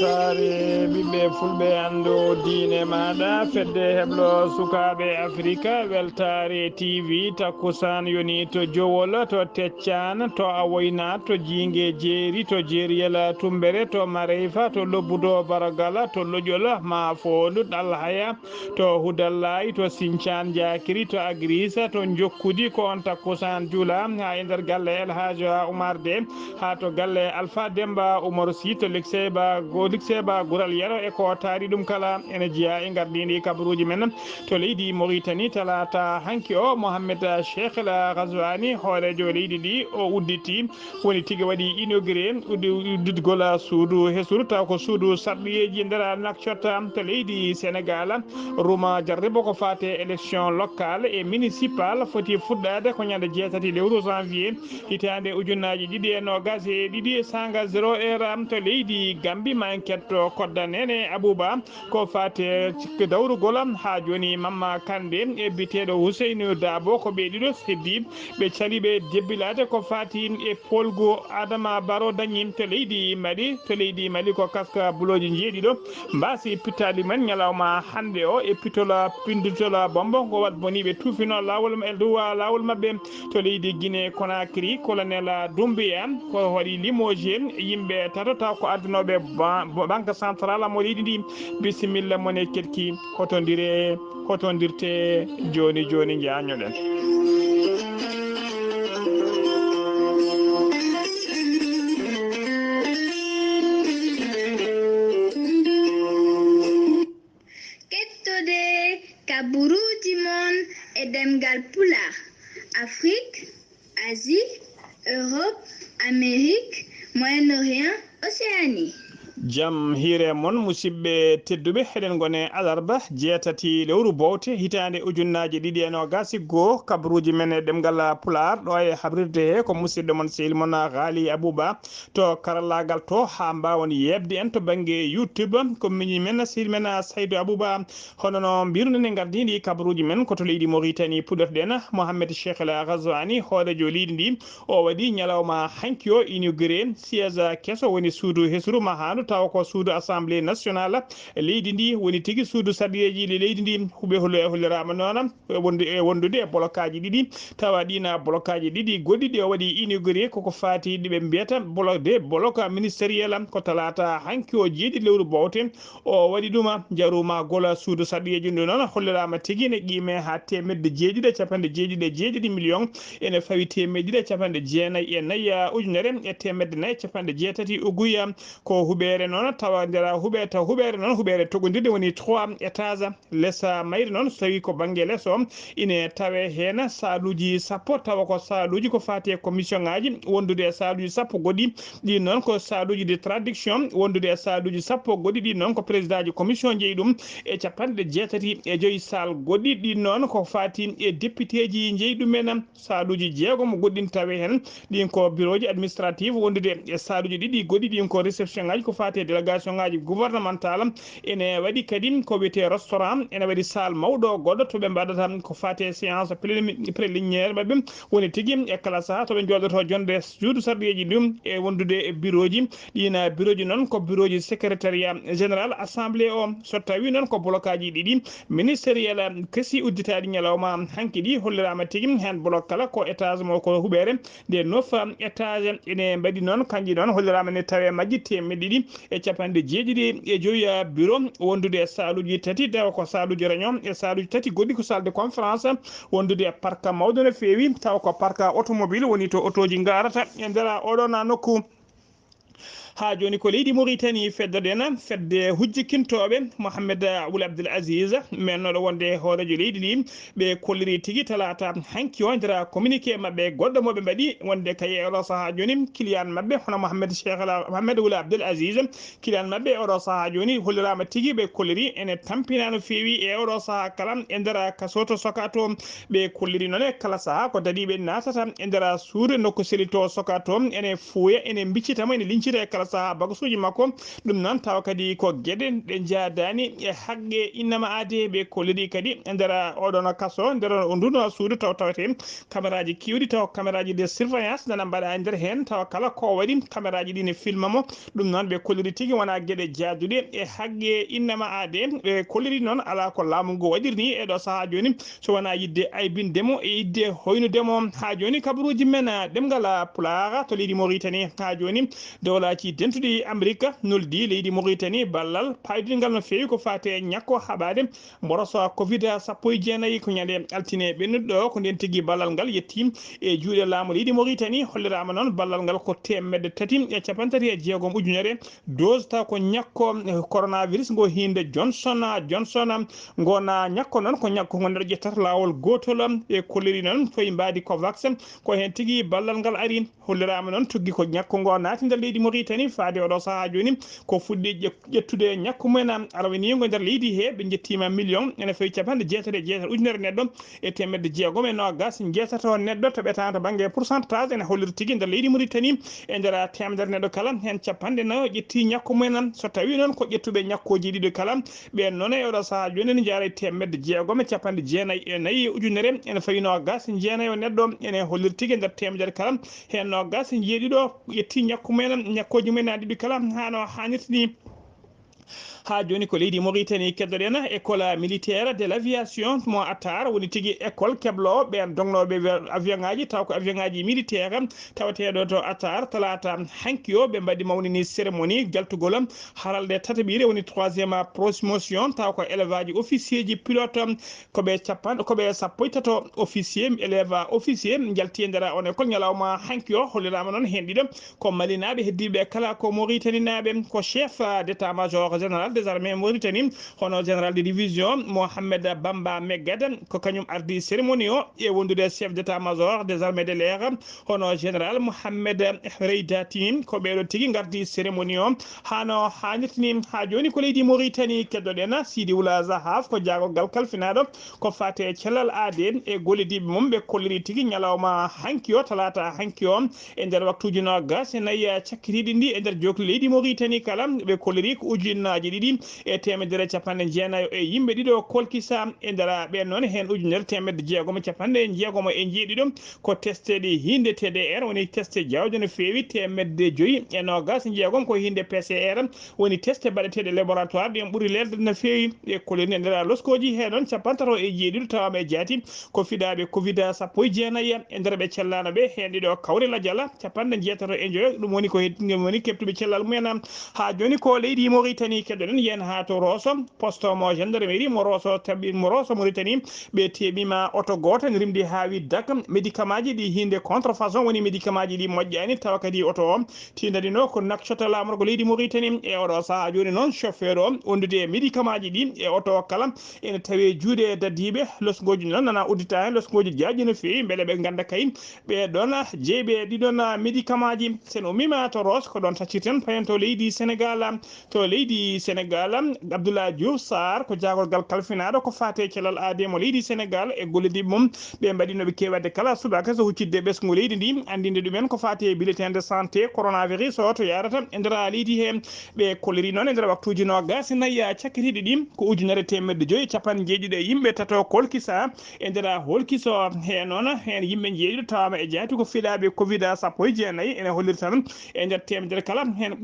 sare ɓiɓɓe fulɓe ando diine maɗa fedde heblo sukaɓe afrique weltare tv takkusan yoni to jowol to teccan to awoyna to jingue jeeri to jeeriyel tumbere to mareyfa to lobbudo baragala to loƴol ma fondu ɗalhaya to hudallayi to sinthiane diakiri to agrisa to jokkudi ko on takkusan juula ha e nder galle elhaji oumar de ha to galle alpha demba oumar sy to likseba gural yero e ko taari ɗum kala ene jeeya e gardidi kabaruji men to leydi Mauritanie talata hanki o Mohamed Cheikh El Ghazouani hoorejo leydi ɗi o udditi woni tigui waɗi inauguré udditgol suudu hesuru taw ko suudu sarɗiyeji nder Nouakchott to leydi Sénégal ruma jarribo ko fate élection locale et municipal foti fuɗɗade ko ñande 6 lewru janvier hitande ujunnaji 2022 sanga 0 heure to leydi Gambie ma en ketto kodda nene Abouba ko fate dawrugol ha joni Mamma Kandé e biteɗo Ousseynou Dabo ko ɓe ɗiɗo heddi ɓe caliɓe debbilade ko fati e polgo Adama Barrow dañi to leydi Mali ko kaska buloji jeeɗiɗo mbasi pittali men ñalawma hande o e pindutola bombo ko wat boniɓe tufino lawol lawol mabɓe to leydi Guinée Conakry colonel Doumbouya ko waɗi limogé yimɓe tato taw ko addanoɓe banque centrale mo leydi ndi bisimilla mone ketki hotodirte joni jañoɗen. Kettude kaburuji mon e demgal pulaar Afrique, Asie, Europe, Amérique, Moyen-Orient, Océanie. Jam hiire mon musidɓe tedduɓe heɗen gone alarba 6 lewru bowte hitande ujunnaje 2021 kabaruji men e ɗemgal pular ɗo e habrirde he ko musidɗo mon sehil mon Ghali Abouba to karallagal to ha mbawon yebde en to banggue YouTube ko miñi men sehil men Saydou Abouba hono no mbirunene gardidi kabaruji men koto leydi Mauritanie puɗɗotoɗen Mohamed Cheikh El Ghazouani hoorejo leydi ndi o waɗi ñalawma hanki o inauguré siège kesso woni suudu hesuru mahanu taw ko suudu assemblée nationale leydi ndi woni tigui suudu sarɗiyeji leydi ndi huɓe hollirama noon wondude e blocaji ɗiɗi tawa ɗina blocaji ɗiɗi goɗɗiɗi o waɗi inauguré koko fati ɗiɓe mbiyata bloc ministériel ko talata hanki o 7 lewru bowte o waɗi ɗuma jaruma gola suudu sarɗiyeji ndu noon hollirama tigui ne qime ha temedde 7,7 million ene fawi temedde 9,9 ujunere e temedde 4,8 uguya ko huɓere noon tawa ndera huɓere noon huɓere togodirde woni 3 étage lesa mayri noon so tawi ko banggue less o ine tawe hen saluji sappo tawa ko saluji ko fati e commission ngaji wondude e saluji sappo goɗɗi ɗi noon ko saluji de traduction wondude e saluji sappo goɗɗi ɗi noon ko président ji commission jeeyi ɗum e 65 sal goɗɗi ɗi noon ko fati e député ji jeeyi ɗumen saluji 6 mo goɗɗin tawe hen ɗin ko bureau ji administrative wondude e saluji ɗiɗi goɗɗi ɗin ko réception ngaji ko fati délégation ngaji gouvernemental ene waɗi kadi ko wiyete restaurant ene waɗi salle mawɗo goɗɗo toɓe mbaɗata ko fati séance préliminaire mabɓe woni tigui e kala saaha toɓe jolɗoto jonde suudu sarɗiyeji ɗum e wondude e bureau ji ɗina bureau ji noon ko bureau ji secrétariat général assemblée o so tawi noon ko bloc aji ɗiɗi ministériel keesi udditaɗi ñalawma hanki ɗi hollirama tigui hen bloc kala ko étage mo ko huɓere nde 9 étage ene mbaɗi noon kanƴi noon hollirama ne tawe majji temedde ɗiɗi e 9 bureau wondude e saluji 3 tawa ko saluji réunion e saluji 3 goɗɗi ko salle de conférence wondude e parc mawɗo no fewi tawa ko parc automobile woni to autoji garata e nder oɗon nokku ha joni ko leydi Mauritanie feddoɗen fedde hujjikintoɓe Mohamed Ould Abdel Aziz mennoɗo wonde hoorejo leydi ndi ɓe kolliri tigui talata hanki o nder communiqué mabɓe goɗɗo moɓe mbaɗi wonde kaye oɗo saaha joni kiliyan mabɓe hono Mohamed Ould Abdel Aziz kiliyan mabɓe oɗo saaha joni hollirama tigui ɓe kolliri ene tampina no fewi e oɗo saaha kala e nder kasoto sokato ɓe kolliri noon e kala saaha ko daɗiɓe natata e nder suudu nokku selito sokato ene fuuya ene biccitamo ene lincita e kala saha bagasuji makko ɗum noon tawa kadi ko gueɗe ɗe jaadani e haqqe innama aade ɓe kolliɗi kadi e nder oɗon kaso nder nduno suudu taw tawete caméra ji kiwɗi taw caméra ji de surveillance nana mbaɗa e nder hen tawa kala ko waɗi caméra ji ɗi ne filma mo ɗum noon ɓe kolliri tigui wona gueɗe jaaduɗe e haqqe innama aade ɓe kolliri noon ala ko laamu ngu waɗiri ni eɗo saaha joni so wona yidde aybindemo e yidde hoynudemo ha joni kabaruji men ɗemgal Pulaar to leydi Mauritanie ha joni dowlaji dentuɗi Amérique noldi leydi Mauritanie ballal paydigal no fewi ko fate ñakko haɓade mboroso Covid-19 ko ñande altine ɓennuɗo ko nden tigui ballal ngal yetti e juuɗe laamu leydi Mauritanie hollirama noon ballal ngal ko 330 ujunere dose taw ko ñakko coronavirus ngo hinde Johnson gona ñakko noon ko ñakko ngo nder ƴettata lawol gotol e kolliri noon foye mbadi Covax ko hen tigui ballal ngal ari hollirama noon tugui ko ñakko ngo naati nder leydi Mauritanie faade oɗo saaha joni ko fuɗɗi ƴettude ñakko mumen arwanigo nder leydi he ɓe jettima million ene fawi 67 ujunere neɗɗo e 690 jeetato neɗɗo to ɓetata to banggue pourcentage ene holliri tigui nder leydi Mauritanie e nder temedere neɗɗo kala hen 90 ƴetti ñakko mumen so tawi noon ko ƴettuɓe ñakkoji ɗiɗi kala ɓen noon e oɗo saaha joni ne jaara 694 ujunere ene fawi 29 neɗɗo ene holliri tigui nder temedere kala hen 27 ƴetti ñakko mumen ñakkoji mumen ɗiɗi kala hano hannirta ni ha joni ko leydi Mauritanie keddoɗen école militaire de l'aviation mo attar woni tigui école keblo ɓen dongnoɓe avion ngaji taw ko avion ngaji militaire tawateɗo to attar talata hanki o ɓe mbaɗi mawnini cérémonie jaltugol haralde tataɓire woni 3e promotion taw ko élève ji officier ji pilote koɓe sappo e tato officier élève officier jalti e nder on école ñalawma hanki o hollirama noon hen ɗiɗo ko malinaɓe heddiɓe kala ko Mauritanie naɓe ko chef d' état major général des armées Mauritanie hono général de division Mohamed Bamba Megged ko kañum ardi cérémonie o e wondude chef d' état major des armées de l'air hono général Mohamed Reydati ko ɓeɗo tigui gardi cérémonie o hano hannirtini ha joni ko leydi Mauritanie keddoɗen Sidi Oula Zahaf ko jaagogal kalfinaɗo ko fate cellal aade e gollidiɓe mum ɓe kolliri tigui ñalawma hanki o talata hanki o e nder waktuji 24 cakkitiɗi ndi e nder jokli leydi Mauritanie kala ɓe kolliri ko ujunnaji ɗiɗi e 190 e yimɓe ɗiɗo kolkisa e nder ɓen noon hen ujunere 160 e jeeɗiɗo ko testé ɗi hinde TDR woni testé jawde no fewi 526 ko hinde PCR woni testé baɗeteɗe laboratoire ɗen ɓuuri lelde no fewi e koliri e nder loskoji he ɗon 54 e jeeɗiɗo tawama e jaati ko fiɗaɓe Covid-19 e nder ɓe cellano ɓe hen ɗiɗo kawre ladiala 65 ɗum woni ko woni keptuɓe cellal mumen ha joni ko leydi Mauritanie keddoɗen yen ha to Rosso poste mo gendarmerie mo Rosso tabi mo Rosso Mauritanie ɓe teɓima oto goto ne rimdi ha widdak médicament ji ɗi hinde contrefaçon woni médicament ji ɗi moƴƴani tawa kadi oto o tindadino ko nakcota lamorgo leydi Mauritanie e oɗo saaha joni noon chauffeur o wondude médicament ji ɗi e oto kala ene tawi juuɗe daddiɓe losgoji noon nana uddita hen losgoji jaji no fewi beele ɓe ganda kay ɓe ɗon jeeɓe ɗiɗon médicament ji sen ummima to Rosso ko ɗon taccirten payen to leydi Sénégal Abdoulaye Diouf Sarr ko jagolgal kalfinaɗo ko fate celal aade mo leydi Sénégal e gollidiɓe mum ɓe mbaɗinoɓe kewade kala subaka so huccidde ɓesgu leydi ndi andinde ɗumen ko fate bulletin de santé coronavirus o to yarata e nder leydi he ɓe kolliri noon e nder waktuji 24 cakkitiɗi ɗi ko ujunere 550 e yimɓe tato kolkisa e nder holkiso he noon hen yimɓe jeeɗiɗo tawama e jaati ko fiɗaɓe Covid-19 ene hollirta tan e nder temedere kala hen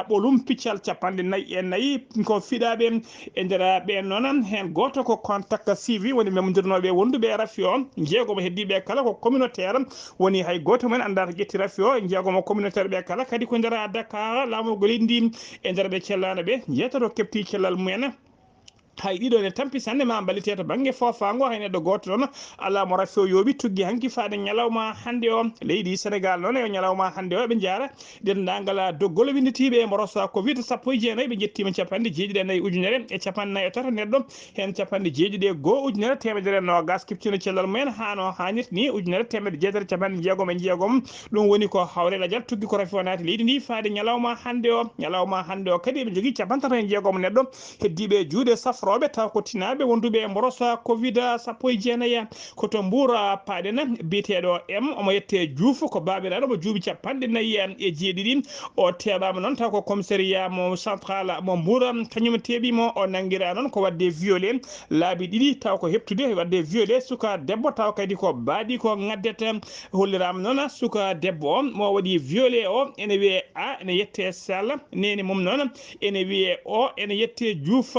ɓolum piccal 49 ko fiɗaɓe e nder ɓen noon hen goto ko contact suivi woni memdirnoɓe wonduɓe rafi o jeegomo heddiɓe kala ko communautaire woni hay goto men anda to ƴetti rafi o jeegomo communautaire ɓe kala kadi ko nder Dakar laamugo leydi ndi e nder ɓe cellano ɓe jeetato kepti cellal mumen hay ɗiɗo ne tampi sanne ma ballite to banggue fofango hay neɗɗo goto ɗon ala mo rafi o yooɓi tugui hanki faade ñalawma hande o leydi Sénégal noon e ñalawma hande o ɓe jaara dendagal doggol winditiɓe mo rosa Covid-19 ɓe jettima 74 ujunere e 53 neɗɗo hen 71 ujunere 120 kiptino cellal mumen hano hannirta ni ujunere 160 ɗum woni ko hawre ladial tugui ko rafi o naati leydi ndi faade ñalawma hande o kadi ɓe jogui 56 neɗɗo heddiɓe juuɗe safra safroɓe taw ko tinaɓe wonduɓe e mborosa covid 19 koto Mbour paɗena biteɗo omo yette Diouf ko babiraɗo mo juuɓi 49 o teɓama noon taw ko commissariat mo central mo Mbour kañum teeɓimo o nanguira noon ko wadde violé laabi ɗiɗi taw ko heptude wadde violé suka debbo taw kadi ko baaɗi ko ngaddete hollirama noon suka debbo o mo waɗi violé o ene wiye ene yette Sall neni mum noon ene wiye o ene yette Diouf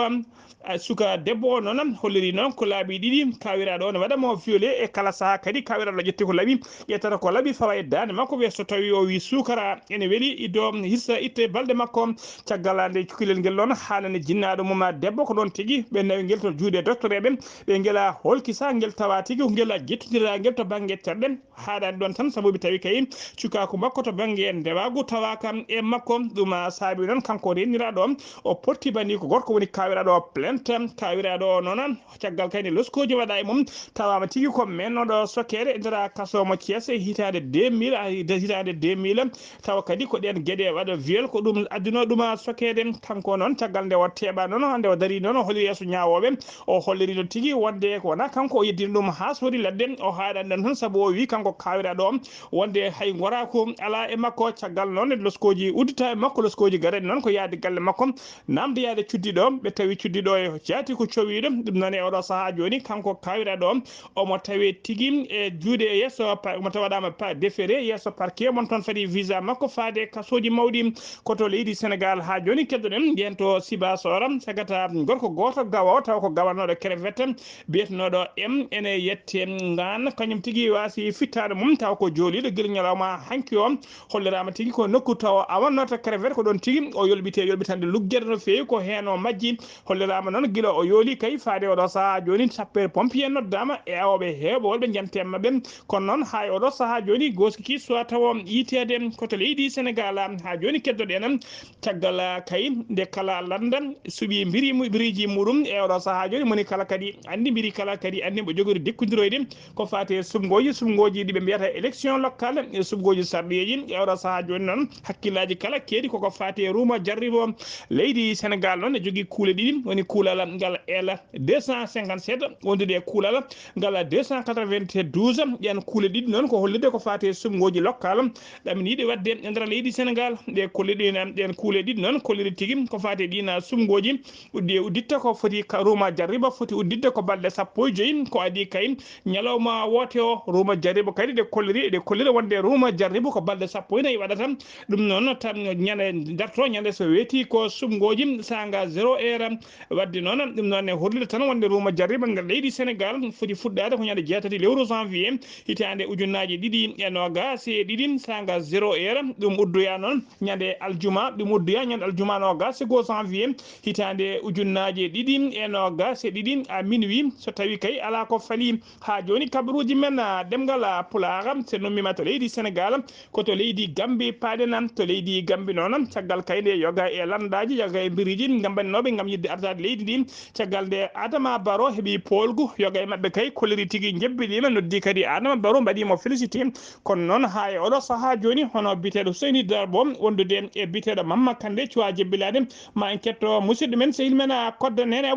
suka debbo o noon holliri noon ko laabi ɗiɗi kawiraɗo ne waɗamo violé e kala saaha kadi kawiraɗo ƴetti ko laaɓi ƴettata ko laaɓi fawa e dande makko wiya so tawi o wi sukara ene weeli ido hissa itte balɗe makko caggal nde cukalel ngel noon haalane jinnaɗo mum debbo ko ɗon tigui ɓe nawi ngel to juuɗe docteur eɓe ɓe ngela holkisa ngel tawa tigui ngel jettodira ngel to banggue terɗe haɗani ɗon tan sabuɓe tawi kay cukaku makko to banggue ndewagu tawa kam e makko ɗum saabi noon kanko renniraɗo o potti bani ko gorko woni kawiraɗo plainte kawiraɗo o noon caggal kayne loskoji waɗa e mum tawama tigui ko mennoɗo sokkede e nder kasomo Thiès hitande 2000 tawa kadi ko ɗen gueɗe waɗa viol ko ɗum adduno ɗum sokkede kanko noon caggal nde o teɓa noon nde o dari noon o holli yeeso ñawoɓe o holliri noon tigui wonde ko wona kanko o yeddini ɗum ha sori ladde o haɗani ɗan tan saabu o wi kanko kawiraɗo wonde hay gorako ala e makko caggal noon loskoji uddita e makko loskoji garani noon ko yaade galle makko namde yaade cuddiɗo ɓe tawi cuddiɗo e jaati ko cowiɗo ɗum noon e oɗo saaha joni kanko kawiraɗo omo tawi tigui e juuɗe yesso mo tawaɗama pa déféré yesso parquet mon toon fadi visa makko faade kasoji mawɗi koto leydi Sénégal ha joni keddoɗen yen to Sibasor sagata gorko goto gawa o taw ko gawanoɗo crevette biyetenoɗo ene yette ngan kañum tigui wasi fittade mum taw ko jooliɗo guila ñalawma hanki o hollirama tigui ko nokku taw awannota crevette ko ɗon tigui o yolɓitande lugguere no fewi ko hen o majji hollirama noon guila o yooli kay faade oɗo saaha joni sapeur pompier noddama e awoɓe heɓoɓe jantema ɓe kono noon ha oɗo saaha joni goskiki soit taw yitede koto leydi Sénégal ha joni keddoɗen caggal kay nde kala landa suuɓi biriji muɗum e oɗo saaha joni moni kala kadi andi mbiri kala kadi andi mbo jogori dekkodiroyde ko fate sumgoji ɗiɓe mbiyata élection locale e sumgoji sarɗiyeji e oɗo saaha joni noon hakkillaji kala keedi koko fate ruuma jarribo leydi Sénégal noon ne jogui kuule ɗiɗi woni kuulal ngal ela 257 wondude kuulal ngal 292 ƴen kuule ɗiɗi noon ko hollide ko fate sumgoji local ɗaminiɗe wadde e nder leydi Sénégal ɗe kolliɗina ɗen kuule ɗiɗi noon kolliri tigui ko fate ɗina sumgoji udditta ko foti ruuma jarriba foti uddidde ko balɗe 15 ko adi kay ñalawma wote o ruuma jarriba kadi ɗe kollira wonde ruuma jarriba ko balɗe 14 waɗata ɗum noon tan ñande darto ñande so weeti ko sumgoji sanga 0 heure wadde noon ɗum noon ne hollira tan wonde ruuma jarriba nder leydi Sénégal foti fuɗɗade ko ñande jeetati lewru janvier hitande ujunnaje ɗiɗi e nogas e ɗiɗi sanga 0 heure ɗum uddoya noon ñande aljuma ɗum uddoya ñande aljuma nogas go janvier hitande ujunnaje ɗiɗi e nogas e ɗiɗi à minuit so tawi kay ala ko faali ha joni kabaruji men ɗemgal Pulaar so nommima to leydi Sénégal koto leydi Gambie paɗenam to leydi Gambie noon caggal kayde yoga e landaji yoga e biriji gambanninoɓe gam yidde ardade leydi ndi caggal nde Adama Barrow heeɓi polgu yoga e mabɓe kay kolliri tigui jebbiɗima noddi kadi Adama Barrow mbaɗimo félicité kono noon ha e oɗo saaha joni hono biteɗo Seyni Darbo wondude e biteɗo Mamma Kandé cuwa jebbilade ma en ketto musidɗo men sehil men Kodde Nene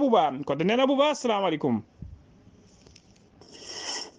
Abouba assalamu aleykum.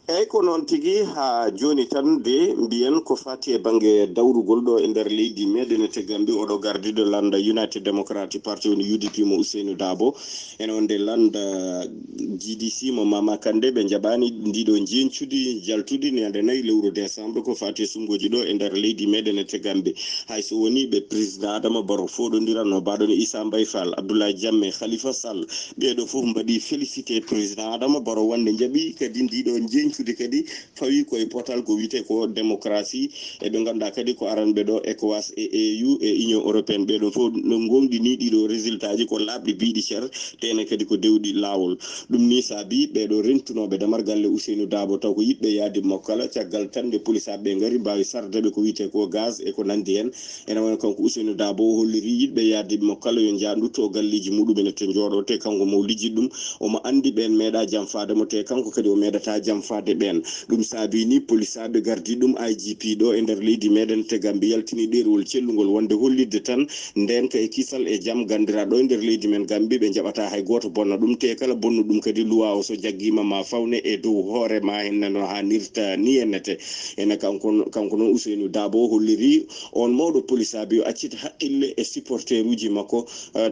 eyyi ko noon tigui ha joni tan de mbiyen ko fati e banggue dawrugol ɗo e nder leydi meɗen te Gambie oɗo gardiɗo landa United Democratic Party woni UDP mo Ousainou Darboe ene wonde landa GDC mo Mama Kandé ɓe jaɓani ndiɗo jencude jaltude ñande 4 lewru décembre ko fati sumgoji ɗo e nder leydi meɗen te Gambie hay so woni ɓe président Adama Barrow foɗodiranno baɗono Issa Mbaye Fall Abdoulaye Jammeh Khalifa Sall ɓeɗo foof mbaɗi félicité président Adama Barrow wonde jaaɓi kadi ndiɗo jencude kadi fawi koye potal ko wite ko démocratie e ɓe ganduɗa kadi ko aranɓe ɗo ECOWAS e EU e Union européenne ɓeɗo fof no gomɗini ɗiɗo résultat ji ko labɗi biɗi cer tene kadi ko dewɗi lawol ɗum ni saabi ɓeɗo rentunoɓe damargalle Ousainou Darboe taw ko yiɓɓe yaade mokkala caggal tan nde police aɓe gaari mbawi sardeɓe ko wite ko gaz e ko nandi hen ene woni kanko Ousainou Darboe holliri yiɗɓe yaade mokkala yo jaa dutto galleji muɗum ene te jooɗo te kanko mo lijji ɗum omo andi ɓen meeɗa jam fademo te kanko kadi o meeɗata jam fade hoorde ɓen ɗum saabi ni polisaɓe gardi ɗum IGP ɗo e nder leydi meɗen te Gambie yaltini ɗerewol cellugol wonde hollidde tan nden ka e kisal e jaam gandiraɗo e nder leydi men Gambie ɓe jaɓata hay goto bonna ɗum te kala bonnu ɗum kadi luwa o so jaggima ma fawne e dow hoore ma henne no hannirta ni ennete ene kanko noon Ousainou Dabo holliri on mawɗo polisaɓe yo accita haqqille e supporter uji makko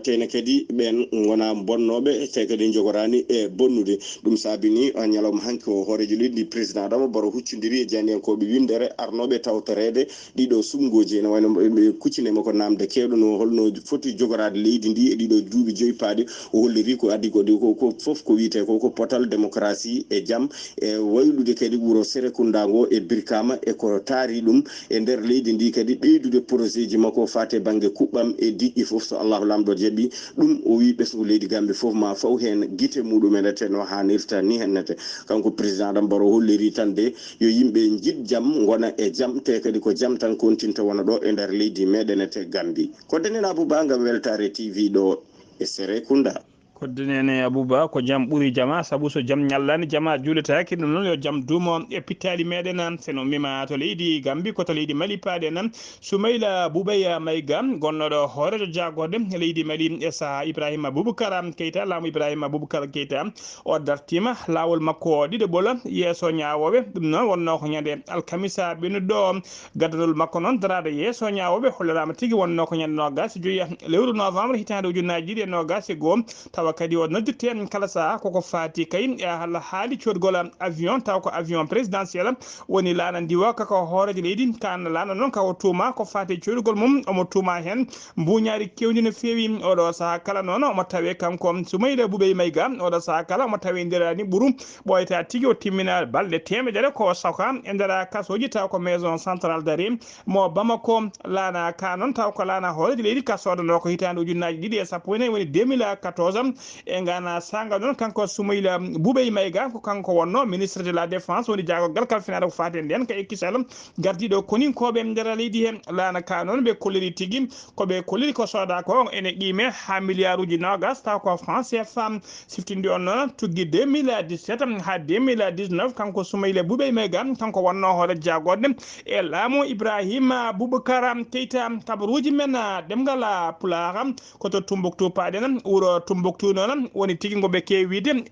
tene kadi ɓen wona bonnoɓe te kadi jogorani e bonnude ɗum saabi ni ñalawma hanki o hoorejo leydi président Adama Barrow huccodiri e janiyankoɓe windere arnoɓe tawtorede ɗiɗo sumgoji ene wayno ɓe kuccinema ko namde kewɗo no holno foti jogorade leydi ndi e ɗiɗo duuɓi joyi paaɗi o holliri ko addi ko fof ko wiyete ko potal démocratie e jaam e waylude kadi wuuro Serekunda ngo e Brikama e ko taari ɗum e nder leydi ndi kadi ɓeydude projet ji makko fate banggue kuɓɓam e diƴƴi fof so Allahu lamɗo jaɓi ɗum o wi ɓesgu leydi Gambie fof ma faw hen guite muɗum enete no hannirta ni hennete kanko président Adama Barrow holliri tan de yo yimɓe jid jaam gona e jaam te kadi ko jaam tan kontinta wona ɗo e nder leydi meɗen ete Gambie ko denen Abouba ngam Weltare TV ɗo e Serekunda koddenene Abouba ko jam ɓuuri jama saabu so jam ñallani jama juuletaki ɗum noon yo jam duumo e pittali meɗen seno mima to leydi Gambie koto leydi Mali paaɗe nan Soumaïla Boubaya Maïga gonnoɗo hoorejo jagode leydi Mali e saaha Ibrahima Boubacar Keita laamu Ibrahima Boubacar Keita o dartima lawol makko ɗiɗoɓol yeeso ñawoɓe ɗum noon wonno ko ñande alkamisa ɓennuɗo gaddanol makko noon darade yeeso ñawoɓe hollirama tigui wonno ko ñande nogas joyi lewru novembre hitande ujunnaji ɗiɗi e nogas e goho tawa kadi o noddirte kala saha koko fati kay hala haali codgol avion taw ko avion présidentiel woni laana ndiwa kako hoorejo leydi kan laana noon kako tuuma ko fati codgol mum omo tuuma hen mbuñaari kewndi no feewi oɗo saha kala noon omo tawe kanko Soumaïla Boubaya Maïga oɗo saha kala omo tawe nder ni ɓuuru ɓoyta tigui o timmina balɗe temedere ko sawka e nder kasoji taw ko maison centrale d'arrêt mo Bamako laana ka noon taw ko laana hoorejo leydi ka sodano ko hitande ujunnaji ɗiɗi e sappo e nayyi woni 2014 e gana sanga ɗon kanko Soumaïla Boubaya Maïga ko kanko wonno ministre de la défense woni jagogal kalfinaɗo ko fate nden ka ekkisal gardiɗo koninkoɓe nder leydi he laana ka noon ɓe kolliri tigui koɓe kolliri ko soda ko ene qime ha milliard uji nogas taw ko franc CFA siftinde on noon tugui 2017 ha 2019 kanko Soumaïla Boubaya Maïga kanko wonno hoore jagode e laamu Ibrahima Boubacar Keita kabaruji men ɗemgal Pulaar koto Tombouctou paaɗen wuuro Tombouctou noon woni tigui goɓe kewide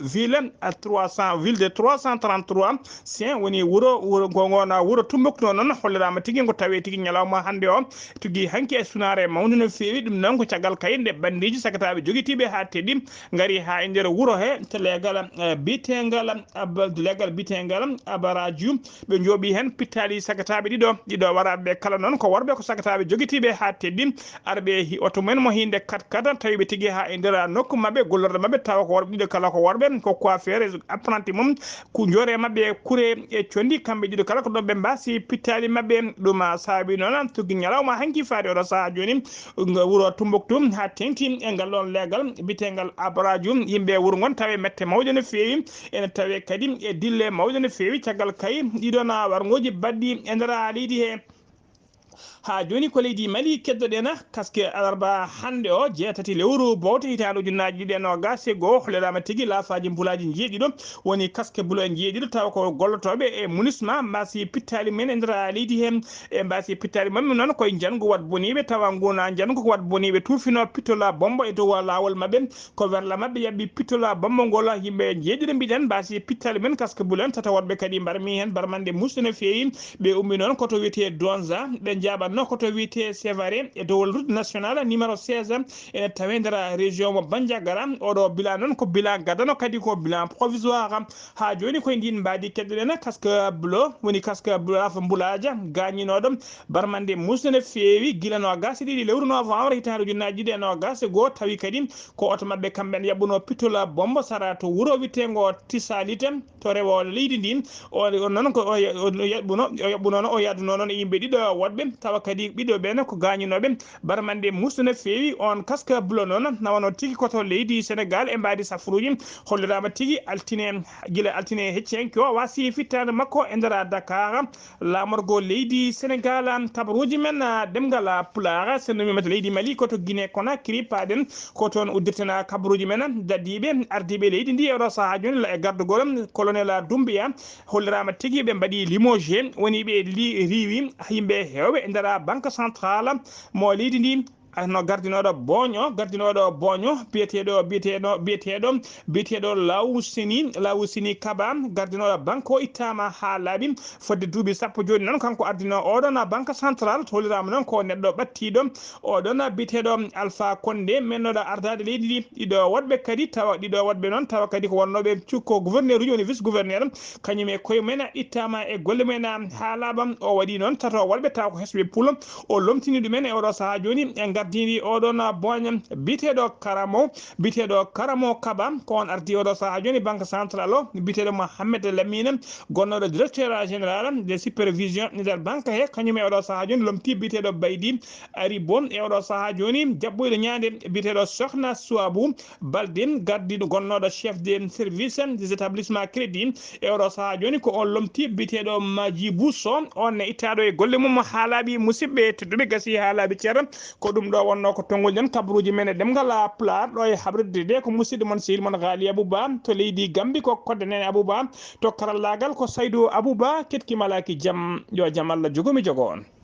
ville à 300 ville de 333 sien woni wuuro gona wuuro Tombouctou noon hollirama tigui go tawe tigui ñalawma hande o tigui hanki e sunare mawde no fewi ɗum noon ko caggal kayinde bandiji sakataɓe joguitiɓe ha teɗi gari ha e nder wuuro he to legal bitegal abaraju ɓe jooɓi hen pittali sakataɓe ɗiɗo waraɓe kala noon ko worɓe ko sakataɓe joguitiɓe ha teɗi arɓe oto men mo hinde 4x4 tawiɓe tigui ha e nder nokku mabɓe gollorɗe mabɓe tawa ko worɓe ɗiɗo kala ko worɓe ko coiffeur apprenti mum ko joore mabɓe kure e condi kamɓe ɗiɗo kala ko ɗon ɓe mbasi pittali mabɓe ɗum saabi noon tugui ñalawma hanki faade oɗo saaha joni wuuro Tombouctou ha tengti e ngal ɗon leegal bitegal abraju yimɓe wuuro ngon tawe mette mawde no fewi ene tawe kadi e dille mawde no fewi caggal kay ɗiɗon wargoji badɗi e nder leydi he ha joni ko leydi Mali keddoɗen kaske alarba hande o jeetati lewru bowto hitande ujunnaji ɗiɗi e nogas e goho hollirama tigui laafaji mbulaji jeeɗiɗo woni kaske bulo en jeeɗiɗo taw ko gollotoɓe e MONUSMA mbasi pittali men e nder leydi he e mbasi pittali mabɓe noon koye jangu wat boniɓe tawa guna jangu ko wat boniɓe tufino pittola bombo e dow lawol mabɓe ko werla mabɓe yabɓi pittola bombo ngol yimɓe jeeɗiɗo mbiɗen mbasi pittali men kaske bulo en tata wonɓe kadi mbarmi hen barmande musto no fewi ɓe ummi noon koto wiyete Donza ɓe jaɓatno koto wiyete Sévaré e dow route nationale numéro 16 ene tawe nder région mo Bandiagara oɗo bilan noon ko bilan gadano kadi ko bilan provisoire ha joni koye ndin mbadi keddoɗen kaske bulo woni kaske bulafa mbulaja gañinoɗo barmande musde no fewi guila nogas ɗiɗi lewru novembre hitande ujunnaji ɗiɗi e nogas go tawi kadi ko oto mabɓe kamɓe yaɓuno pitola bombo sara to wuuro witego Tisalite to rewo leydi ndin on noon ko yaɓuno o yaduno noon e yimɓe ɗiɗo woɗɓe tawa kadi ɓiɗo ɓen ko gañinoɓe barmande musno feewi on kaska bulo noon nawano tigi koto leydi Sénégal e mbaadi safruji hollirama tigi altine gila altine heccenki o wasi fittade makko e nder Dakar lamorgo leydi Sénégal kabaruji men demgal Pulaar sen mimata leydi Mali koto Guinée Conakry paden ko toon uddirtena kabaruji men dadiɓe ardiɓe leydi ndi eɗo saaha joni e gardugol colonel Doumbouya hollirama tigi ɓe mbaɗi limogé woni ɓe riwi yimɓe hewɓe e nder banque centrale mo leydi ndi no gardinoɗo boño biyeteɗo Lawusini Kaba gardinoɗo banque o ittama ha laaɓi fodde duuɓi sappo joni noon kanko ardino oɗon banque centrale to hollirama noon ko neɗɗo ɓattiɗo oɗon biyeteɗo Alpha Condé mennoɗo ardade leydi ndi ɗiɗo woɗɓe kadi tawa ɗiɗo woɗɓe noon tawa kadi ko wonnoɓe cukko gouverneur uji woni vice gouverneur kañum e koye mumen ittama e golle mumen ha laaɓa o waɗi noon tato woɗɓe tawa ko hesɓe pulo o lomtini ɗumen e oɗo saaha joni e gardini oɗon boña biteɗo Karamo Kaba ko on ardi oɗo saaha joni banque centrale o biteɗo Mohamed Lamine gonnoɗo directeur général de supervision nder banque he kañum e oɗo saaha joni lomti biteɗo Baydi ari bon e oɗo saaha joni jabboyɗo ñande biteɗo Sokhna Souabou Balde gardiɗo gonnoɗo chef de service des établissements crédit e oɗo saaha joni ko on lomti biteɗo Madjibou Sow on ittaɗo e golle mum ha laaɓi musidɓe tedduɓe gasi ha laaɓi ceerno ko ɗum ɗo wonno ko tongol jan kabaruji men e ɗemgal Pulaar ɗo e haɓride de ko musidɗo moon sehil moon Ghali Abouba to leydi Gambie ko kodde nene Abouba to karallagal ko Saydou Abouba ketkimalaki jaam yo jaam Allah jogomi jogo on